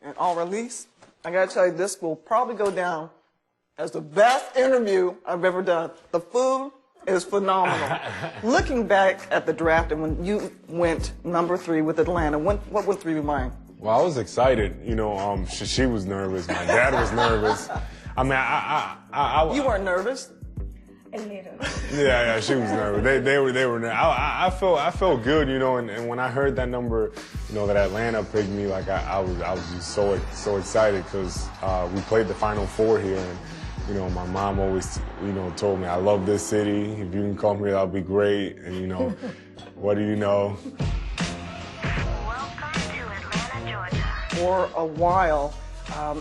and all release, I gotta tell you, this will probably go down as the best interview I've ever done. The food is phenomenal. Looking back at the draft and when you went number 3 with Atlanta, what went through your mind? Well, I was excited. You know, she was nervous. My dad was nervous. I mean, You weren't nervous? A little. Yeah, she was nervous. They were nervous. I felt good, you know, and when I heard that number, you know, that Atlanta picked me, like I was just so excited because we played the Final Four here, and you know, my mom always, you know, told me I love this city. If you can come here, that'll be great. And you know, what do you know? Welcome to Atlanta, Georgia. For a while,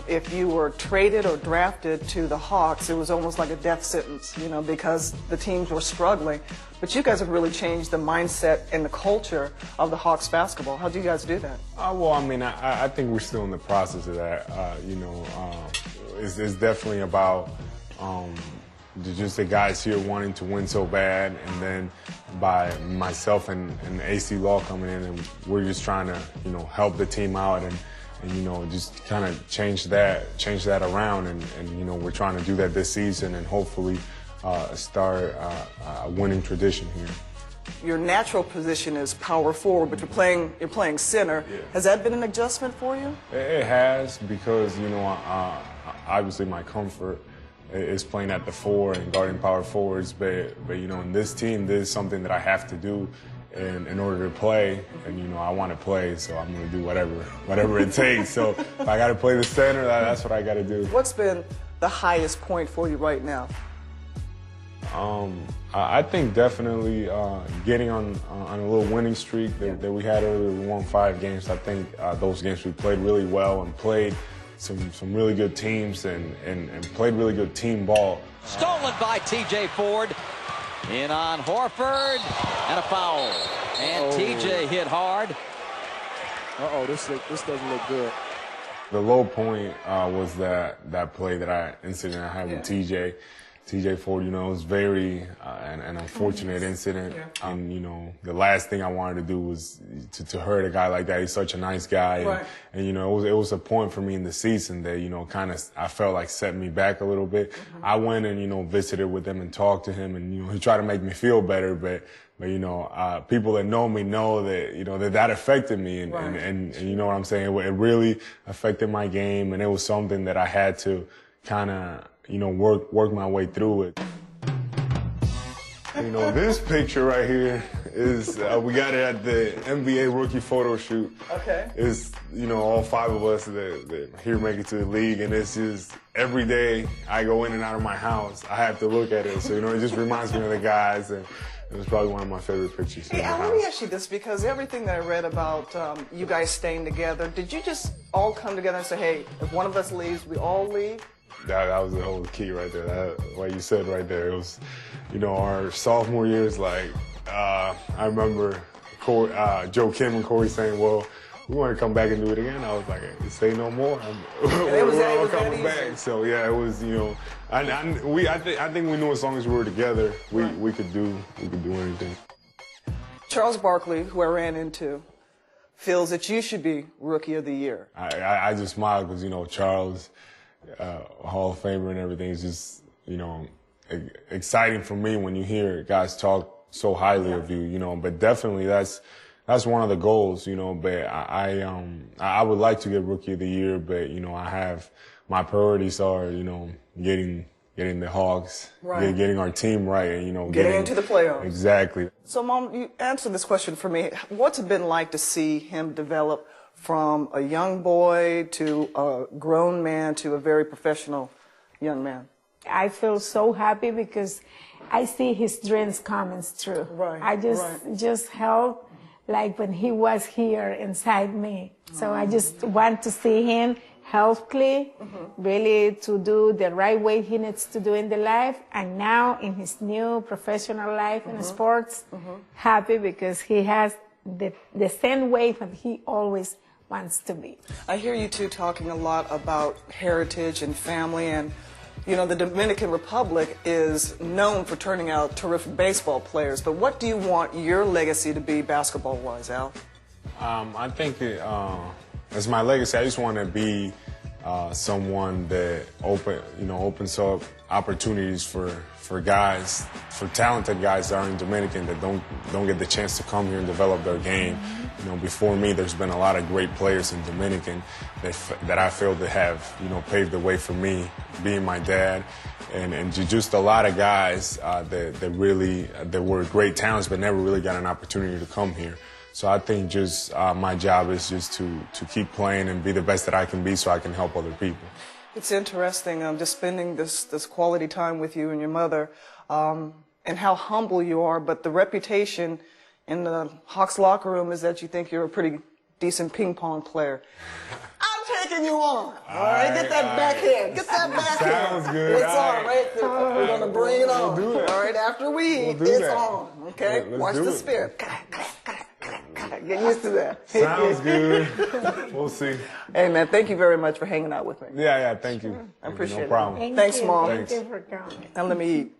if you were traded or drafted to the Hawks, it was almost like a death sentence, you know, because the teams were struggling. But you guys have really changed the mindset and the culture of the Hawks basketball. How do you guys do that? Well, I mean, I think we're still in the process of that. You know, it's definitely about just the guys here wanting to win so bad, and then by myself and AC Law coming in, and we're just trying to, you know, help the team out and you know, just kind of change that around, and you know, we're trying to do that this season and hopefully start a winning tradition here. Your natural position is power forward, but you're playing center. Yeah. Has that been an adjustment for you? It has, because you know, obviously my comfort is playing at the 4 and guarding power forwards, but you know, in this team, this is something that I have to do in order to play, and you know, I want to play, so I'm going to do whatever it takes. So if I got to play the center, that's what I got to do. What's been the highest point for you right now? I think definitely getting on a little winning streak that we had earlier. We won 5 games. I think those games we played really well and played some really good teams and played really good team ball. Stolen by T.J. Ford. In on Horford, and a foul. And T.J. hit hard. This doesn't look good. The low point was that play, incident I had with T.J. Ford. You know, it was very an unfortunate incident. And you know, the last thing I wanted to do was to hurt a guy like that. He's such a nice guy, right. And you know, it was a point for me in the season that, you know, kind of I felt like set me back a little bit. I went and, you know, visited with him and talked to him, and you know, he tried to make me feel better, but you know, people that know me know that, you know, that affected me, and, right. and you know what I'm saying? It really affected my game, and it was something that I had to kind of, you know, work my way through it. You know, this picture right here is, we got it at the NBA rookie photo shoot. Okay. It's, you know, all 5 of us that here make it to the league, and it's just every day I go in and out of my house, I have to look at it. So, you know, it just reminds me of the guys, and it was probably one of my favorite pictures. Hey, Al, let me ask you this, because everything that I read about you guys staying together, did you just all come together and say, hey, if one of us leaves, we all leave? That was the whole key right there. What you said right there. It was, you know, our sophomore years, like, I remember Joe Kim and Corey saying, well, we want to come back and do it again. I was like, say no more. We're all coming back. So, yeah, it was, you know, I think we knew as long as we were together, we could do anything. Charles Barkley, who I ran into, feels that you should be Rookie of the Year. I just smiled because, you know, Charles, Hall of Famer and everything, is just, you know, exciting for me when you hear guys talk so highly of you, you know. But definitely that's one of the goals, you know. But I would like to get Rookie of the Year, but you know, I have my priorities are, you know, getting the Hawks, right. getting our team right, and you know, getting into the playoffs. Exactly. So, Mom, you answer this question for me. What's it been like to see him develop from a young boy to a grown man to a very professional young man? I feel so happy because I see his dreams coming true. Right. I just felt like when he was here inside me. So I just want to see him healthily, really to do the right way he needs to do in the life, and now in his new professional life in sports, happy because he has the same way that he always wants to be. I hear you two talking a lot about heritage and family, and you know, the Dominican Republic is known for turning out terrific baseball players, but what do you want your legacy to be basketball-wise, Al? I think as my legacy, I just want to be someone that opens up opportunities for guys, for talented guys that are in Dominican that don't get the chance to come here and develop their game. Before me, there's been a lot of great players in Dominican that I feel that have paved the way for me, being my dad, and just a lot of guys that were great talents but never really got an opportunity to come here. So I think just my job is just to keep playing and be the best that I can be so I can help other people. It's interesting just spending this quality time with you and your mother and how humble you are, but the reputation in the Hawks locker room is that you think you're a pretty decent ping pong player. I'm taking you on. All right, get that backhand. Get that backhand. Sounds good. It's on right there. We're going to bring it on. We'll do that. All right, after we eat, We'll do it's that. on. Okay? Let's Watch do the it. spin. Get used to that. Sounds good. We'll see. Hey, man, thank you very much for hanging out with me. Yeah, thank you. I appreciate no it. problem. Thanks, Mom. Thank you for coming. Now let me eat.